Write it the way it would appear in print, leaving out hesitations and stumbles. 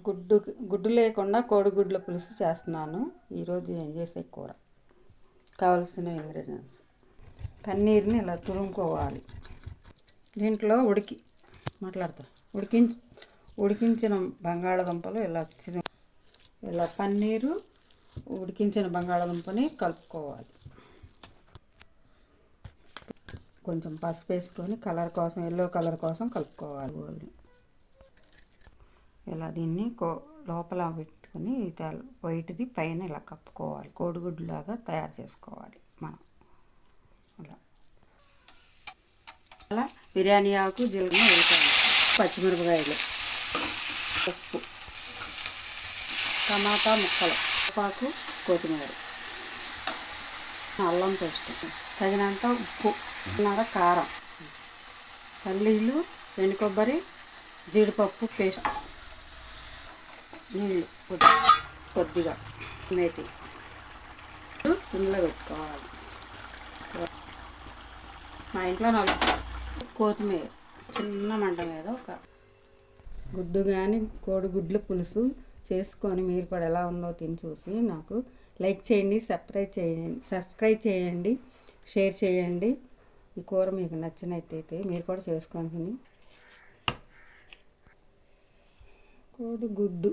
గుడ్డు గుడ్డు లేకుండా కోడిగుడ్ల పులుసు చేస్తున్నాను. ఈరోజు నేను చేసే కూర. కావలసిన ఇంగ్రీడియంట్స్: పన్నీర్ని ఇలా తురుముకోవాలి. దీంట్లో ఉడికించిన బంగాళదుంపలు ఇలా పన్నీరు ఉడికించిన బంగాళదుంపని కలుపుకోవాలి. కొంచెం పసుపు వేసుకొని ఎల్లో కలర్ కోసం కలుపుకోవాలి. ఇలా దీన్ని లోపల పెట్టుకొని వైట్ది పైన ఇలా కప్పుకోవాలి. కోడిగుడ్డులాగా తయారు చేసుకోవాలి మనం. అలా బిర్యానీ ఆకు, జీలకర్ర వేసాలి, పచ్చిమిరపకాయలు, పసుపు, టమాటా ముక్కలు, పాకు, కొత్తిమీర, అల్లం పేస్ట్, తగినంత ఉప్పు, కారం, పల్లీలు, ఎండు కొబ్బరి, జీడిపప్పు పేస్ట్, నీళ్ళు కొద్దిగా, మేతి ఇందులో పెట్టుకోవాలి. మా ఇంట్లో కొత్తిమీర చిన్న మంట మీద ఒక గుడ్డు కానీ కోడిగుడ్ల పులుసు చేసుకొని మీరు కూడా ఎలా ఉందో తిని చూసి నాకు లైక్ చేయండి, సబ్స్క్రైబ్ చేయండి, షేర్ చేయండి. ఈ కూర మీకు నచ్చినట్టయితే మీరు కూడా చేసుకొని తిని కోడిగుడ్డు